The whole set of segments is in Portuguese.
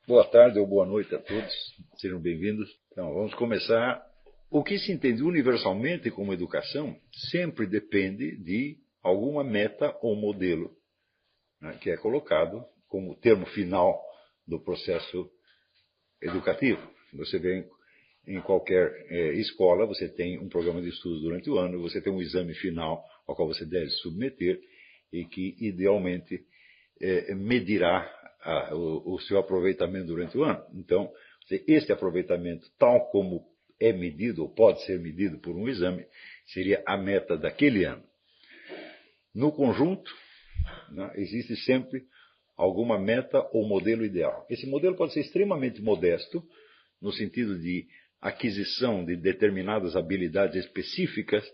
Boa tarde ou boa noite a todos, sejam bem-vindos. Então, vamos começar. O que se entende universalmente como educação sempre depende de alguma meta ou modelo, né, que é colocado como termo final do processo educativo. Você vê em qualquer escola, você tem um programa de estudos durante o ano, você tem um exame final ao qual você deve submeter e que, idealmente, medirá o seu aproveitamento durante o ano. Então, este aproveitamento, tal como é medido, ou pode ser medido por um exame, seria a meta daquele ano. No conjunto, né, existe sempre alguma meta ou modelo ideal. Esse modelo pode ser extremamente modesto, no sentido de aquisição de determinadas habilidades específicas,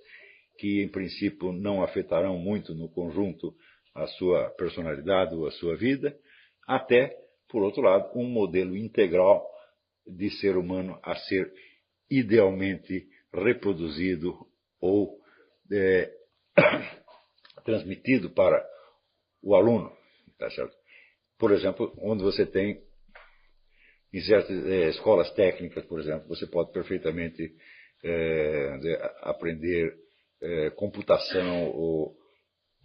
que em princípio não afetarão muito no conjunto a sua personalidade ou a sua vida, até, por outro lado, um modelo integral de ser humano a ser idealmente reproduzido ou transmitido para o aluno. Tá certo? Por exemplo, onde você tem, em certas escolas técnicas, por exemplo, você pode perfeitamente aprender computação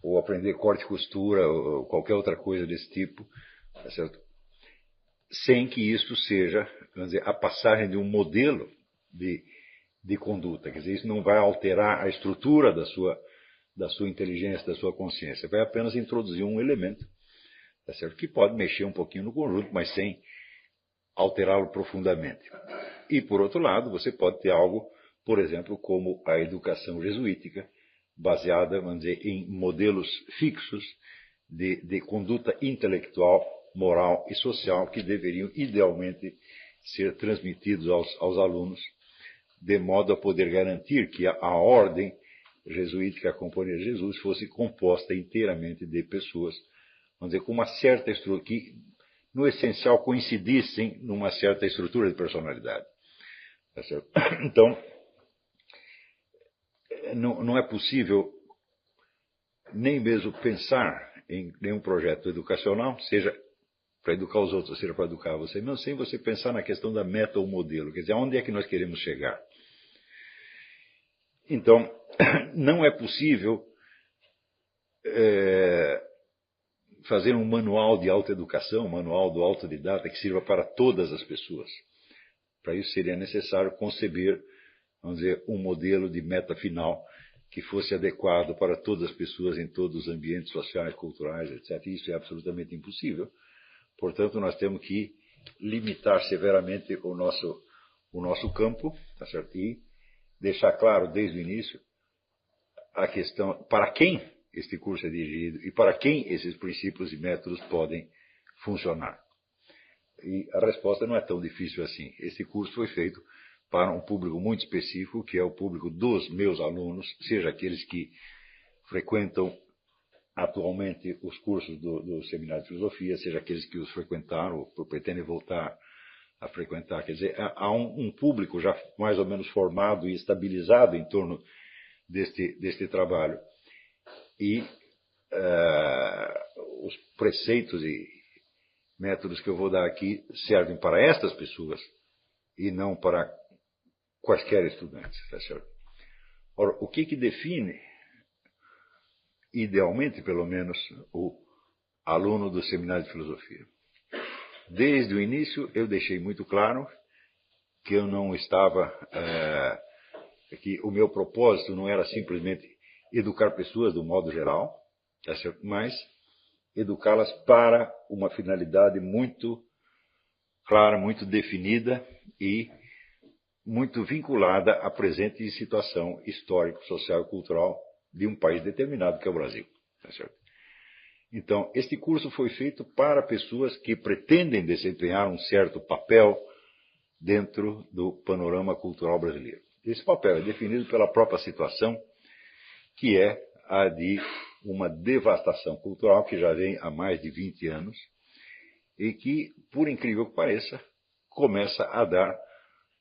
ou aprender corte e costura ou qualquer outra coisa desse tipo, tá certo? Sem que isso seja, vamos dizer, a passagem de um modelo de conduta. Quer dizer, isso não vai alterar a estrutura da sua inteligência, da sua consciência. Vai apenas introduzir um elemento, tá certo? Que pode mexer um pouquinho no conjunto, mas sem alterá-lo profundamente. E, por outro lado, você pode ter algo, por exemplo, como a educação jesuítica, baseada, vamos dizer, em modelos fixos de conduta intelectual, moral e social que deveriam, idealmente, ser transmitidos aos alunos, de modo a poder garantir que a ordem jesuítica, a Companhia de Jesus, fosse composta inteiramente de pessoas, vamos dizer, com uma certa estrutura, que no essencial coincidissem numa certa estrutura de personalidade. Tá certo? Então, não é possível nem mesmo pensar em nenhum projeto educacional, seja para educar os outros, seja para educar você mesmo, sem você pensar na questão da meta ou modelo, quer dizer, aonde é que nós queremos chegar. Então, não é possível fazer um manual de autoeducação, um manual do autodidata que sirva para todas as pessoas. Para isso seria necessário conceber, vamos dizer, um modelo de meta final que fosse adequado para todas as pessoas em todos os ambientes sociais, culturais, etc. Isso é absolutamente impossível. Portanto, nós temos que limitar severamente o nosso campo, tá certo? E deixar claro desde o início a questão para quem este curso é dirigido e para quem esses princípios e métodos podem funcionar. E a resposta não é tão difícil assim. Esse curso foi feito para um público muito específico, que é o público dos meus alunos, seja aqueles que frequentam atualmente os cursos do Seminário de Filosofia, seja aqueles que os frequentaram ou pretendem voltar a frequentar. Quer dizer, há um público já mais ou menos formado e estabilizado em torno deste trabalho. E os preceitos e métodos que eu vou dar aqui servem para estas pessoas e não para quaisquer estudantes, tá certo? Ora, o que define, idealmente pelo menos, o aluno do Seminário de Filosofia? Desde o início eu deixei muito claro que eu não estava, que o meu propósito não era simplesmente educar pessoas do modo geral, tá certo? Mas educá-las para uma finalidade muito clara, muito definida e muito vinculada à presente situação histórica, social e cultural de um país determinado, que é o Brasil. Tá certo? Então, este curso foi feito para pessoas que pretendem desempenhar um certo papel dentro do panorama cultural brasileiro. Esse papel é definido pela própria situação, que é a de uma devastação cultural que já vem há mais de 20 anos e que, por incrível que pareça, começa a dar,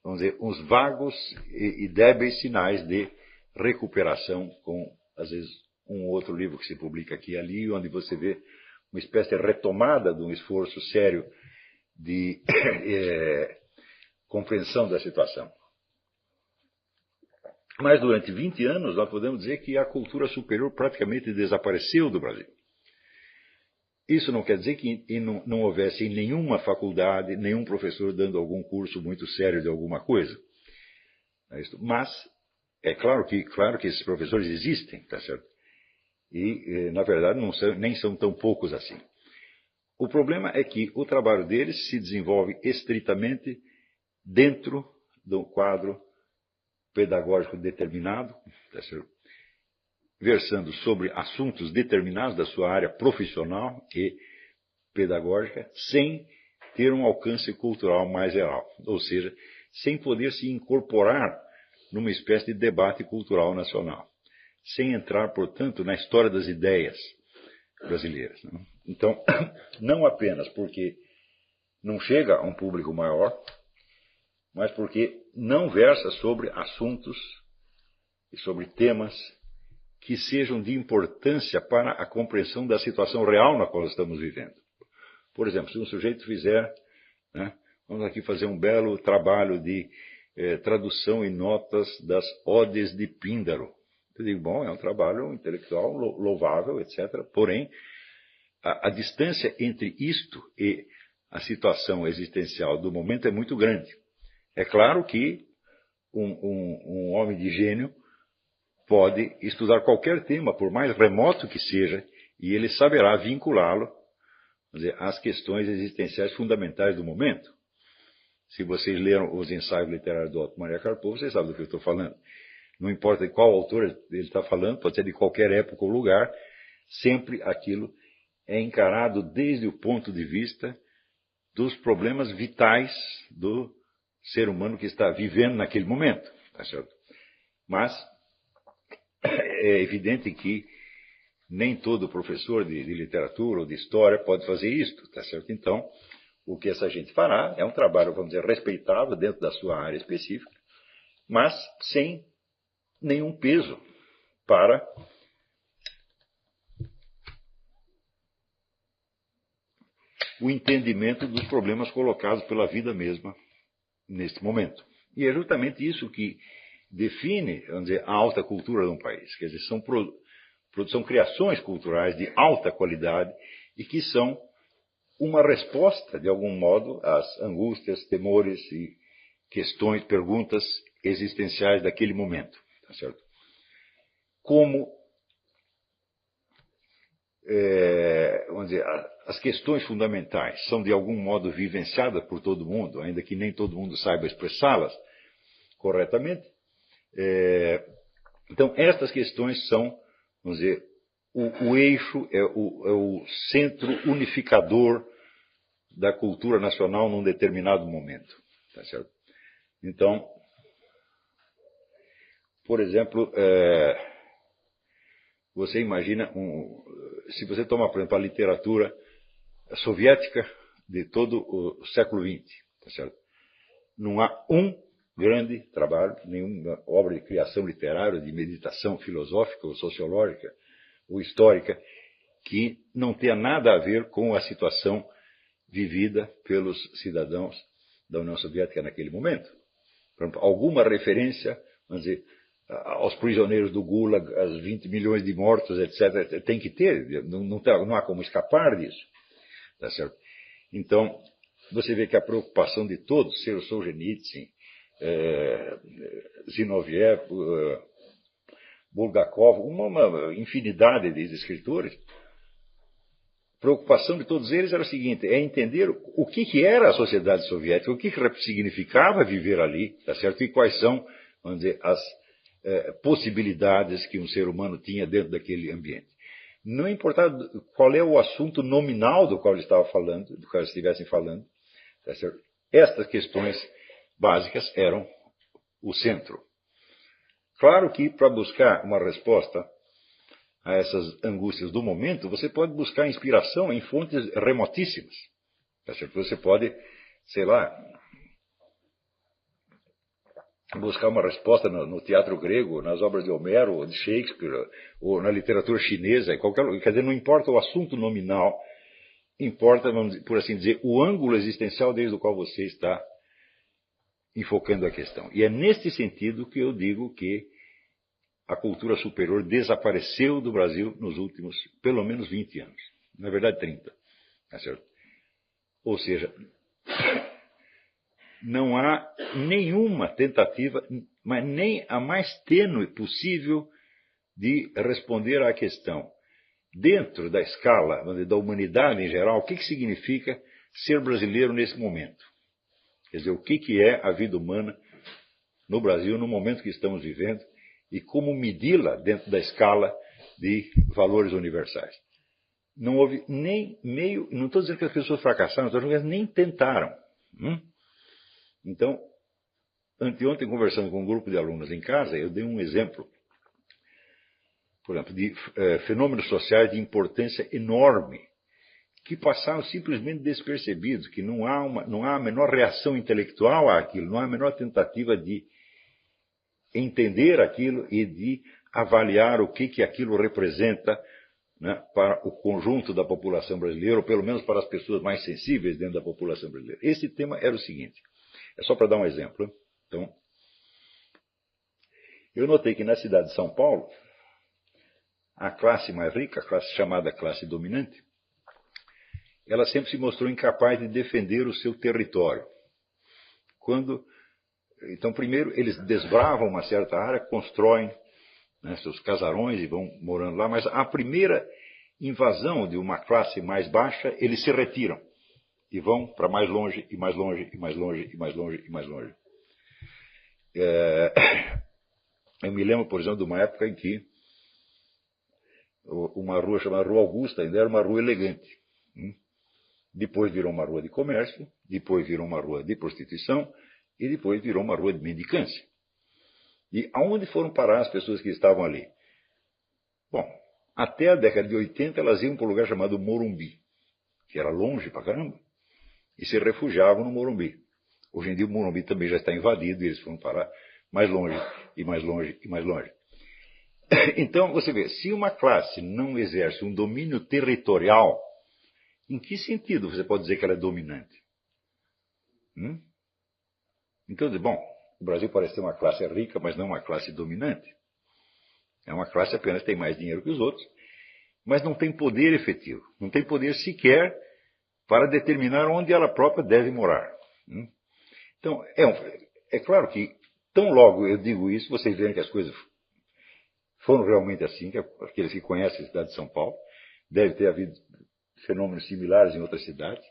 vamos dizer, uns vagos e débeis sinais de recuperação com, às vezes, um outro livro que se publica aqui e ali, onde você vê uma espécie de retomada de um esforço sério de compreensão da situação. Mas durante 20 anos nós podemos dizer que a cultura superior praticamente desapareceu do Brasil. Isso não quer dizer que não houvesse em nenhuma faculdade, nenhum professor dando algum curso muito sério de alguma coisa. Mas é claro que esses professores existem, tá certo? E, na verdade, nem são tão poucos assim. O problema é que o trabalho deles se desenvolve estritamente dentro do quadro pedagógico determinado, tá certo? Versando sobre assuntos determinados da sua área profissional e pedagógica, sem ter um alcance cultural mais geral, ou seja, sem poder se incorporar numa espécie de debate cultural nacional, sem entrar, portanto, na história das ideias brasileiras. Então, não apenas porque não chega a um público maior, mas porque não versa sobre assuntos e sobre temas que sejam de importância para a compreensão da situação real na qual estamos vivendo. Por exemplo, se um sujeito fizer, vamos aqui fazer um belo trabalho de tradução e notas das Odes de Píndaro. Eu digo, bom, é um trabalho intelectual louvável, etc. Porém, a distância entre isto e a situação existencial do momento é muito grande. É claro que um homem de gênio pode estudar qualquer tema, por mais remoto que seja, e ele saberá vinculá-lo, às questões existenciais fundamentais do momento. Se vocês leram os ensaios literários do Otto Maria Karpov, vocês sabem do que eu estou falando. Não importa de qual autor ele está falando, pode ser de qualquer época ou lugar, sempre aquilo é encarado desde o ponto de vista dos problemas vitais do ser humano que está vivendo naquele momento. Tá certo? Mas é evidente que nem todo professor de literatura ou de história pode fazer isto. Tá certo? Então, o que essa gente fará é um trabalho, vamos dizer, respeitável dentro da sua área específica, mas sem nenhum peso para o entendimento dos problemas colocados pela vida mesma neste momento. E é justamente isso que define, vamos dizer, a alta cultura de um país. Quer dizer, são criações culturais de alta qualidade e que são uma resposta, de algum modo, às angústias, temores e questões, perguntas existenciais daquele momento. Tá certo? Como vamos dizer, as questões fundamentais são de algum modo vivenciadas por todo mundo, ainda que nem todo mundo saiba expressá-las corretamente. Então, estas questões são, vamos dizer, o eixo, é o centro unificador da cultura nacional num determinado momento. Tá certo? Então, por exemplo, você imagina, se você toma, por exemplo, a literatura soviética de todo o século XX, tá certo? Não há um grande trabalho, nenhuma obra de criação literária, de meditação filosófica ou sociológica ou histórica que não tenha nada a ver com a situação vivida pelos cidadãos da União Soviética naquele momento. Por exemplo, alguma referência, vamos dizer, aos prisioneiros do Gulag, aos 20 milhões de mortos, etc., tem que ter, não há como escapar disso. Tá certo? Então, você vê que a preocupação de todos, ser o Solzhenitsyn, Zinoviev, Bulgakov, uma infinidade de escritores, a preocupação de todos eles era o seguinte, é entender o que era a sociedade soviética, o que significava viver ali, tá certo? E quais são, vamos dizer, as possibilidades que um ser humano tinha dentro daquele ambiente. Não importava qual é o assunto nominal do qual ele estava falando, do qual eles estivessem falando, tá certo? Estas questões básicas eram o centro. Claro que para buscar uma resposta a essas angústias do momento, você pode buscar inspiração em fontes remotíssimas. Tá certo? Você pode, sei lá, buscar uma resposta no teatro grego, nas obras de Homero, ou de Shakespeare, ou na literatura chinesa, em qualquer lugar. Quer dizer, não importa o assunto nominal, importa, por assim dizer, o ângulo existencial desde o qual você está enfocando a questão. E é neste sentido que eu digo que a cultura superior desapareceu do Brasil nos últimos, pelo menos, 20 anos. Na verdade, 30. Tá certo? Ou seja, não há nenhuma tentativa, mas nem a mais tênue possível, de responder à questão, dentro da escala da humanidade em geral, o que significa ser brasileiro nesse momento. Quer dizer, o que é a vida humana no Brasil, no momento que estamos vivendo, e como medi-la dentro da escala de valores universais. Não houve nem meio, não estou dizendo que as pessoas fracassaram, estou dizendo que elas nem tentaram. Então, anteontem, conversando com um grupo de alunos em casa, eu dei um exemplo, por exemplo, de fenômenos sociais de importância enorme, que passaram simplesmente despercebidos, que não há a menor reação intelectual àquilo, não há a menor tentativa de entender aquilo e de avaliar o que aquilo representa, né, para o conjunto da população brasileira, ou pelo menos para as pessoas mais sensíveis dentro da população brasileira. Esse tema era o seguinte, é só para dar um exemplo. Então, eu notei que na cidade de São Paulo, a classe mais rica, a classe chamada classe dominante, ela sempre se mostrou incapaz de defender o seu território. Então, primeiro, eles desbravam uma certa área, constroem, né, seus casarões e vão morando lá, mas a primeira invasão de uma classe mais baixa, eles se retiram e vão para mais longe, e mais longe, e mais longe, e mais longe, e mais longe. Eu me lembro, por exemplo, de uma época em que uma rua chamada Rua Augusta ainda era uma rua elegante. Depois virou uma rua de comércio, depois virou uma rua de prostituição e depois virou uma rua de mendicância. E aonde foram parar as pessoas que estavam ali? Bom, até a década de 80 elas iam para um lugar chamado Morumbi, que era longe pra caramba, e se refugiavam no Morumbi. Hoje em dia o Morumbi também já está invadido e eles foram parar mais longe, e mais longe, e mais longe. Então, você vê, se uma classe não exerce um domínio territorial, em que sentido você pode dizer que ela é dominante? Então, bom, o Brasil parece ter uma classe rica, mas não uma classe dominante. É uma classe que apenas tem mais dinheiro que os outros, mas não tem poder efetivo, não tem poder sequer para determinar onde ela própria deve morar. Então, é claro que, tão logo eu digo isso, vocês veem que as coisas foram realmente assim, que aqueles que conhecem a cidade de São Paulo, deve ter havido fenômenos similares em outras cidades.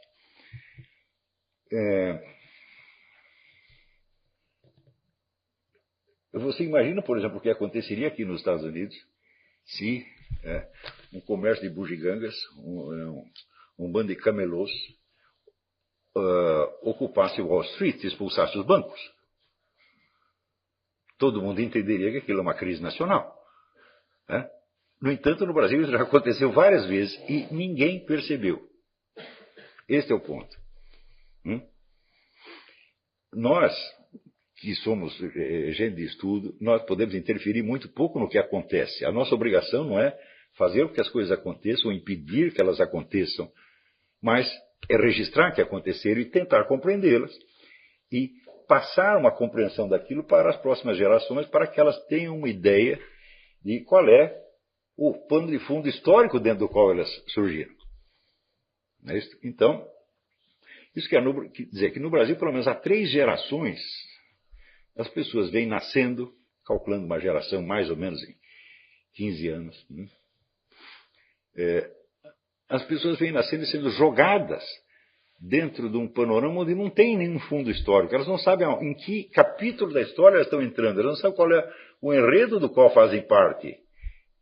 Você imagina, por exemplo, o que aconteceria aqui nos Estados Unidos se um comércio de bugigangas, um bando de camelôs, ocupasse Wall Street e expulsasse os bancos. Todo mundo entenderia que aquilo é uma crise nacional. No entanto, no Brasil isso já aconteceu várias vezes e ninguém percebeu. Este é o ponto. Nós, que somos gente de estudo, nós podemos interferir muito pouco no que acontece. A nossa obrigação não é fazer com que as coisas aconteçam, ou impedir que elas aconteçam, mas é registrar que aconteceram e tentar compreendê-las e passar uma compreensão daquilo para as próximas gerações, para que elas tenham uma ideia de qual é o pano de fundo histórico dentro do qual elas surgiram. Não é isso? Então, isso quer dizer que no Brasil, pelo menos há 3 gerações, as pessoas vêm nascendo, calculando uma geração mais ou menos em 15 anos. As pessoas vêm nascendo e sendo jogadas dentro de um panorama onde não tem nenhum fundo histórico. Elas não sabem em que capítulo da história elas estão entrando, elas não sabem qual é o enredo do qual fazem parte.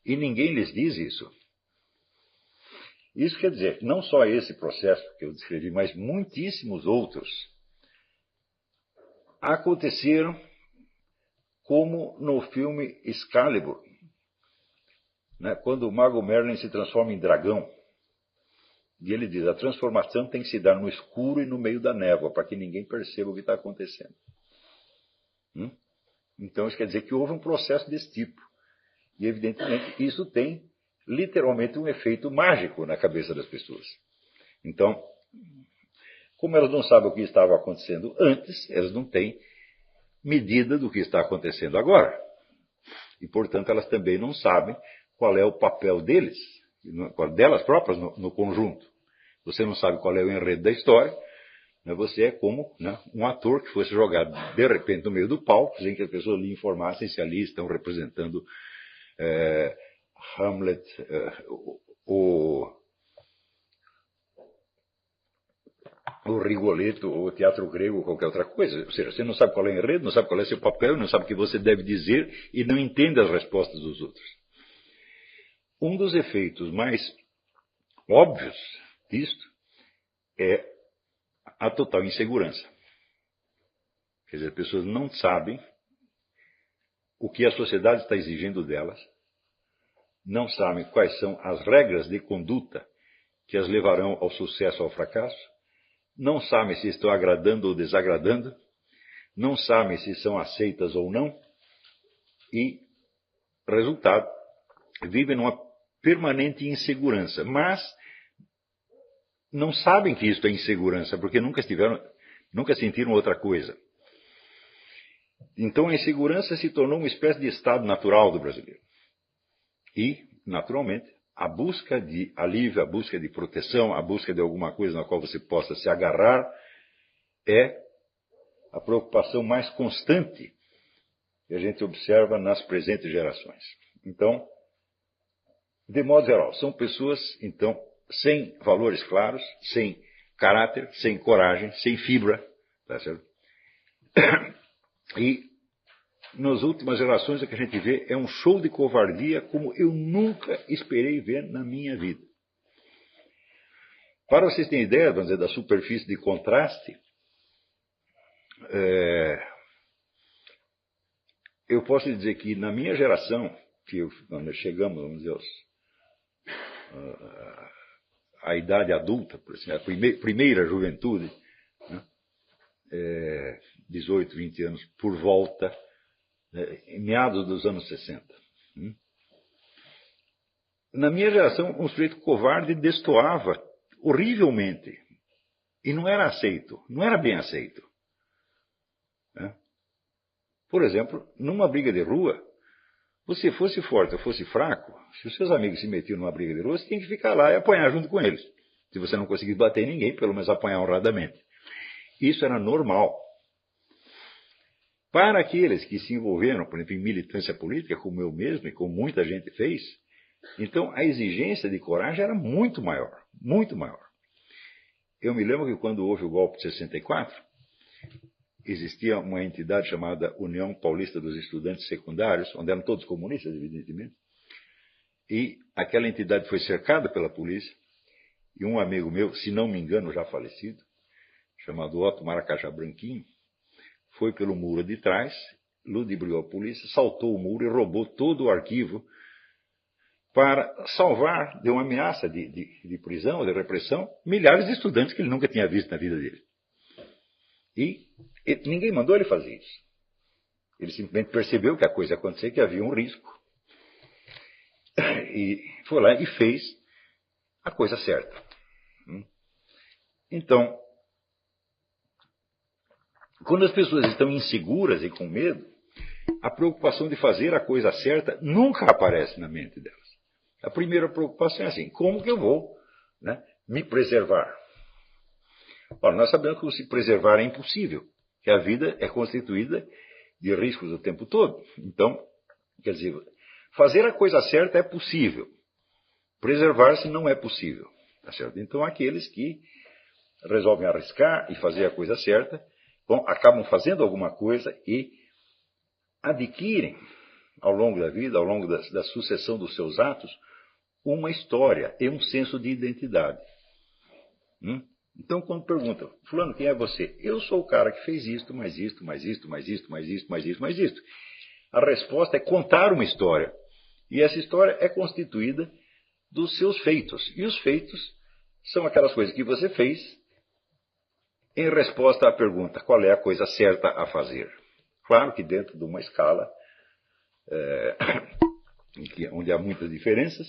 E ninguém lhes diz isso. Isso quer dizer, não só esse processo que eu descrevi, mas muitíssimos outros aconteceram como no filme Excalibur, né, quando o mago Merlin se transforma em dragão. E ele diz, a transformação tem que se dar no escuro e no meio da névoa, para que ninguém perceba o que está acontecendo. Então isso quer dizer que houve um processo desse tipo. E evidentemente isso tem literalmente um efeito mágico na cabeça das pessoas. Então, como elas não sabem o que estava acontecendo antes, elas não têm medida do que está acontecendo agora. E, portanto, elas também não sabem qual é o papel delas próprias no conjunto. Você não sabe qual é o enredo da história, né? Você é como, né, um ator que fosse jogado de repente no meio do palco, sem que as pessoas lhe informassem se ali estão representando Hamlet, o Rigoletto, o teatro grego, ou qualquer outra coisa. Ou seja, você não sabe qual é o enredo, não sabe qual é o seu papel, não sabe o que você deve dizer e não entende as respostas dos outros. Um dos efeitos mais óbvios disto é a total insegurança. Quer dizer, as pessoas não sabem o que a sociedade está exigindo delas, não sabem quais são as regras de conduta que as levarão ao sucesso ou ao fracasso, não sabem se estão agradando ou desagradando, não sabem se são aceitas ou não, e, resultado, vivem numa permanente insegurança. Mas não sabem que isto é insegurança, porque nunca sentiram outra coisa. Então a insegurança se tornou uma espécie de estado natural do brasileiro. E, naturalmente, a busca de alívio, a busca de proteção, a busca de alguma coisa na qual você possa se agarrar é a preocupação mais constante que a gente observa nas presentes gerações. Então, de modo geral, são pessoas, então, sem valores claros, sem caráter, sem coragem, sem fibra, tá certo? E nas últimas gerações o que a gente vê é um show de covardia como eu nunca esperei ver na minha vida. Para vocês terem ideia, vamos dizer, da superfície de contraste, eu posso dizer que na minha geração, quando nós chegamos, vamos dizer, à idade adulta, por assim, a primeira juventude, né, 18, 20 anos, por volta, em meados dos anos 60. Na minha geração, um sujeito covarde destoava horrivelmente. E não era aceito, não era bem aceito. Por exemplo, numa briga de rua, você fosse forte ou fosse fraco, se os seus amigos se metiam numa briga de rua, você tinha que ficar lá e apanhar junto com eles. Se você não conseguisse bater ninguém, pelo menos apanhar honradamente. Isso era normal. Para aqueles que se envolveram, por exemplo, em militância política, como eu mesmo e como muita gente fez, então a exigência de coragem era muito maior, muito maior. Eu me lembro que quando houve o golpe de 64, existia uma entidade chamada União Paulista dos Estudantes Secundários, onde eram todos comunistas, evidentemente, e aquela entidade foi cercada pela polícia, e um amigo meu, se não me engano já falecido, chamado Otto Maracajá Branquinho, foi pelo muro de trás, ludibriou a polícia, saltou o muro e roubou todo o arquivo para salvar de uma ameaça de prisão, de repressão, milhares de estudantes que ele nunca tinha visto na vida dele. E ninguém mandou ele fazer isso. Ele simplesmente percebeu que a coisa ia acontecer, que havia um risco. E foi lá e fez a coisa certa. Então, quando as pessoas estão inseguras e com medo, a preocupação de fazer a coisa certa nunca aparece na mente delas. A primeira preocupação é assim, como que eu vou, né, me preservar? Ora, nós sabemos que se preservar é impossível, que a vida é constituída de riscos o tempo todo. Então, quer dizer, fazer a coisa certa é possível, preservar-se não é possível. Tá certo? Então, aqueles que resolvem arriscar e fazer a coisa certa, bom, acabam fazendo alguma coisa e adquirem, ao longo da vida, ao longo da sucessão dos seus atos, uma história e um senso de identidade. Então, quando perguntam, fulano, quem é você? Eu sou o cara que fez isto, mais isto, mais isto, mais isto, mais isto, mais isto, mais isto. A resposta é contar uma história. E essa história é constituída dos seus feitos. E os feitos são aquelas coisas que você fez em resposta à pergunta, qual é a coisa certa a fazer? Claro que dentro de uma escala onde há muitas diferenças,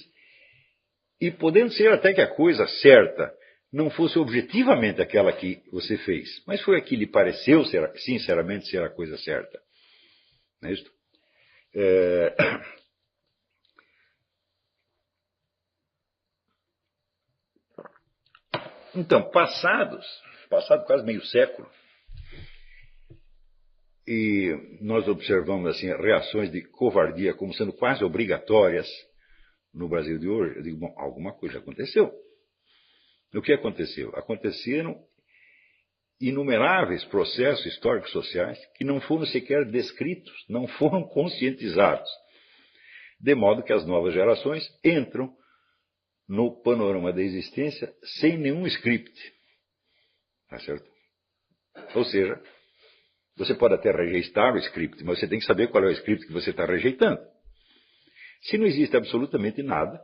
e podendo ser até que a coisa certa não fosse objetivamente aquela que você fez, mas foi a que lhe pareceu, sinceramente, ser a coisa certa. Não é isto? Então, passado quase meio século, e nós observamos assim reações de covardia como sendo quase obrigatórias no Brasil de hoje, eu digo, bom, alguma coisa aconteceu. O que aconteceu? Aconteceram inumeráveis processos históricos sociais que não foram sequer descritos, não foram conscientizados, de modo que as novas gerações entram no panorama da existência sem nenhum script. Tá certo? Ou seja, você pode até rejeitar o script, mas você tem que saber qual é o script que você está rejeitando. Se não existe absolutamente nada,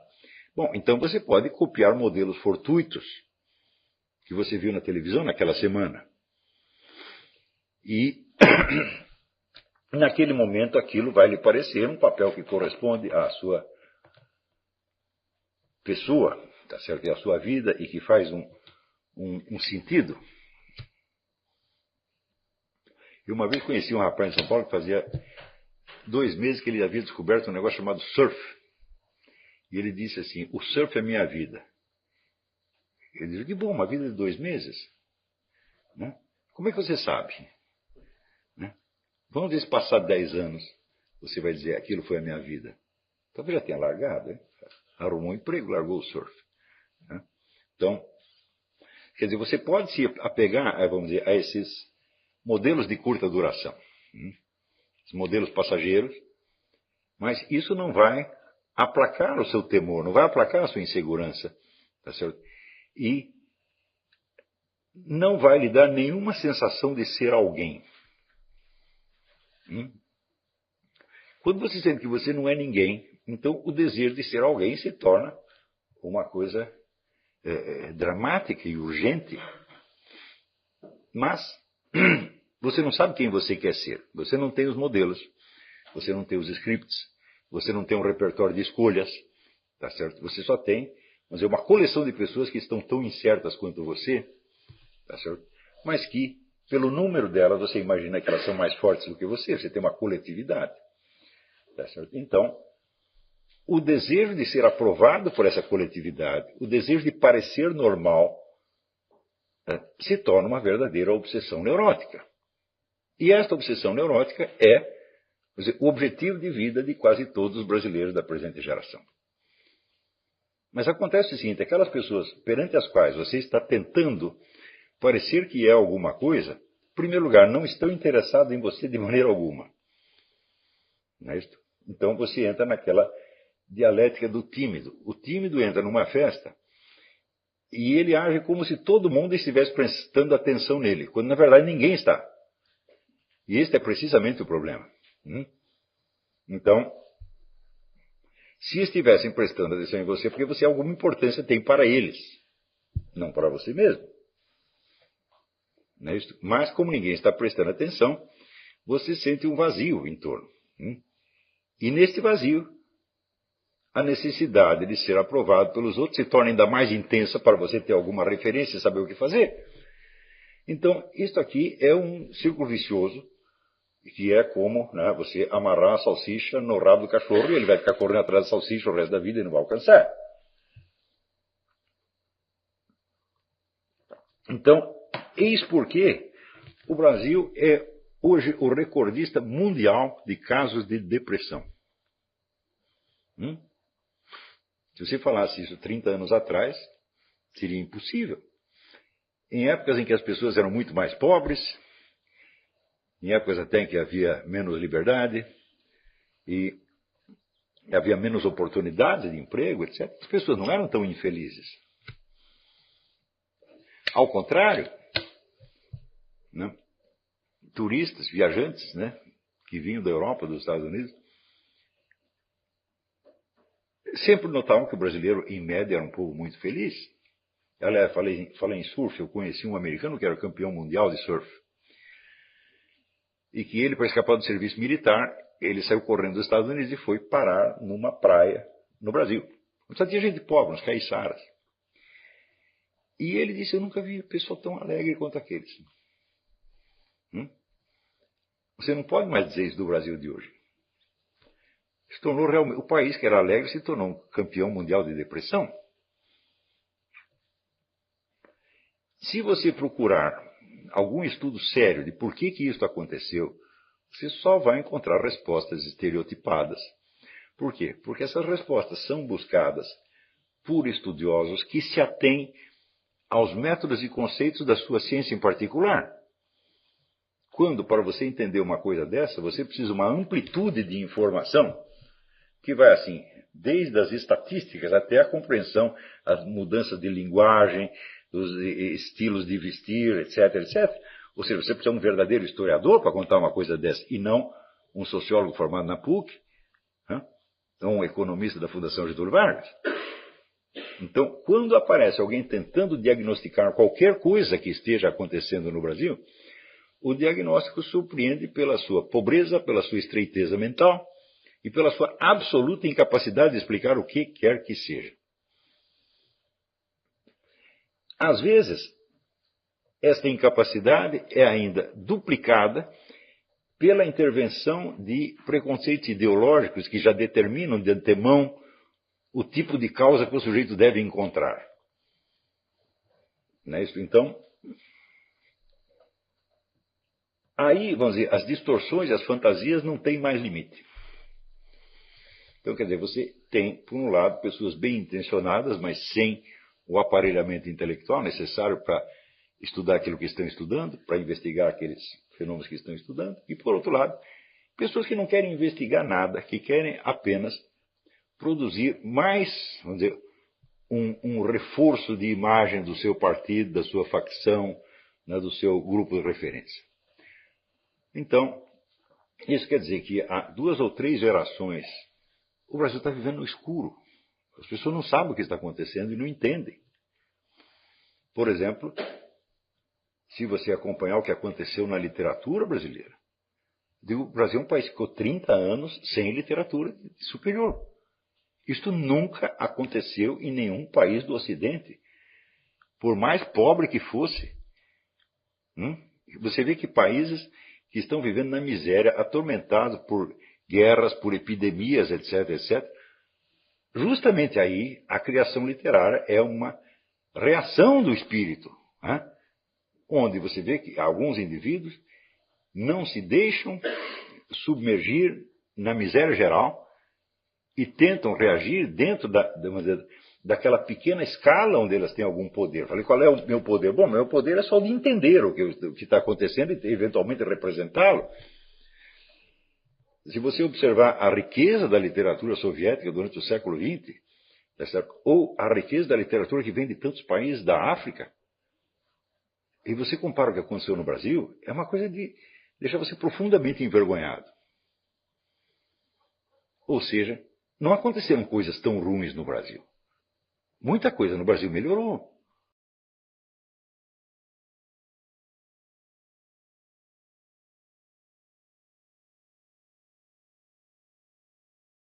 bom, então você pode copiar modelos fortuitos que você viu na televisão naquela semana. E naquele momento aquilo vai lhe parecer um papel que corresponde à sua pessoa, tá certo? E à sua vida e que faz um sentido. Eu uma vez conheci um rapaz em São Paulo que fazia 2 meses que ele havia descoberto um negócio chamado surf. E ele disse assim, o surf é minha vida. Eu disse, que bom, uma vida de 2 meses. Né? Como é que você sabe? Né? Vamos ver se passar 10 anos, você vai dizer, aquilo foi a minha vida. Talvez já tenha largado, hein? Arrumou um emprego, largou o surf. Né? Então, quer dizer, você pode se apegar, vamos dizer, a esses modelos de curta duração. Os modelos passageiros, mas isso não vai aplacar o seu temor, não vai aplacar a sua insegurança, tá certo? E não vai lhe dar nenhuma sensação de ser alguém. Quando você sente que você não é ninguém, então o desejo de ser alguém se torna uma coisa dramática e urgente. Mas você não sabe quem você quer ser. Você não tem os modelos, você não tem os scripts, você não tem um repertório de escolhas, tá certo? Você só tem, vamos dizer, uma coleção de pessoas que estão tão incertas quanto você, tá certo? Mas que, pelo número delas, você imagina que elas são mais fortes do que você tem uma coletividade, tá certo? Então, o desejo de ser aprovado por essa coletividade, o desejo de parecer normal, se torna uma verdadeira obsessão neurótica. E esta obsessão neurótica é o objetivo de vida de quase todos os brasileiros da presente geração. Mas acontece o seguinte, aquelas pessoas perante as quais você está tentando parecer que é alguma coisa, em primeiro lugar, não estão interessados em você de maneira alguma. Não é isso? Então você entra naquela dialética do tímido. O tímido entra numa festa e ele age como se todo mundo estivesse prestando atenção nele, quando na verdade ninguém está. E este é precisamente o problema. Então, se estivessem prestando atenção em você, porque você alguma importância tem para eles, não para você mesmo. Não é isso? Mas como ninguém está prestando atenção, você sente um vazio em torno. E neste vazio, a necessidade de ser aprovado pelos outros se torna ainda mais intensa para você ter alguma referência e saber o que fazer. Então, isto aqui é um círculo vicioso, que é como você amarrar a salsicha no rabo do cachorro e ele vai ficar correndo atrás da salsicha o resto da vida e não vai alcançar. Então, eis porque o Brasil é hoje o recordista mundial de casos de depressão. Se você falasse isso 30 anos atrás, seria impossível. Em épocas em que as pessoas eram muito mais pobres, em épocas até em que havia menos liberdade e havia menos oportunidades de emprego, etc., as pessoas não eram tão infelizes. Ao contrário, turistas, viajantes, que vinham da Europa, dos Estados Unidos, sempre notavam que o brasileiro, em média, era um povo muito feliz. Aliás, falei em surf, eu conheci um americano que era campeão mundial de surf. E que ele, para escapar do serviço militar, ele saiu correndo dos Estados Unidos e foi parar numa praia no Brasil. Só tinha gente pobre, uns caiçaras. E ele disse, eu nunca vi pessoa tão alegre quanto aqueles. Você não pode mais dizer isso do Brasil de hoje. Se tornou realmente, o país que era alegre se tornou um campeão mundial de depressão. Se você procurar algum estudo sério de por que isso aconteceu, você só vai encontrar respostas estereotipadas. Por quê? Porque essas respostas são buscadas por estudiosos que se atêm aos métodos e conceitos da sua ciência em particular. Quando, para você entender uma coisa dessa, você precisa de uma amplitude de informação que vai assim, desde as estatísticas até a compreensão, as mudanças de linguagem, dos estilos de vestir, etc, etc. Ou seja, você precisa de um verdadeiro historiador para contar uma coisa dessa, e não um sociólogo formado na PUC, ou um economista da Fundação Getúlio Vargas. Então, quando aparece alguém tentando diagnosticar qualquer coisa que esteja acontecendo no Brasil, o diagnóstico surpreende pela sua pobreza, pela sua estreiteza mental e pela sua absoluta incapacidade de explicar o que quer que seja. Às vezes, esta incapacidade é ainda duplicada pela intervenção de preconceitos ideológicos que já determinam de antemão o tipo de causa que o sujeito deve encontrar. Não é isso? Então, aí, vamos dizer, as distorções e as fantasias não têm mais limite. Então, quer dizer, você tem, por um lado, pessoas bem intencionadas, mas sem o aparelhamento intelectual necessário para estudar aquilo que estão estudando, para investigar aqueles fenômenos que estão estudando, e, por outro lado, pessoas que não querem investigar nada, que querem apenas produzir mais, vamos dizer, um reforço de imagem do seu partido, da sua facção, né, do seu grupo de referência. Então, isso quer dizer que há 2 ou 3 gerações, o Brasil está vivendo no escuro. As pessoas não sabem o que está acontecendo e não entendem. Por exemplo, se você acompanhar o que aconteceu na literatura brasileira, o Brasil é um país que ficou 30 anos sem literatura superior. Isto nunca aconteceu em nenhum país do Ocidente, por mais pobre que fosse. Você vê que países que estão vivendo na miséria, atormentados por guerras, por epidemias, etc, etc, justamente aí a criação literária é uma reação do espírito, onde você vê que alguns indivíduos não se deixam submergir na miséria geral e tentam reagir dentro daquela pequena escala onde elas têm algum poder. Eu falei, qual é o meu poder? Bom, meu poder é só de entender o que está acontecendo e eventualmente representá-lo. Se você observar a riqueza da literatura soviética durante o século XX, ou a riqueza da literatura que vem de tantos países da África, e você compara o que aconteceu no Brasil, é uma coisa de deixar você profundamente envergonhado. Ou seja, não aconteceram coisas tão ruins no Brasil. Muita coisa no Brasil melhorou.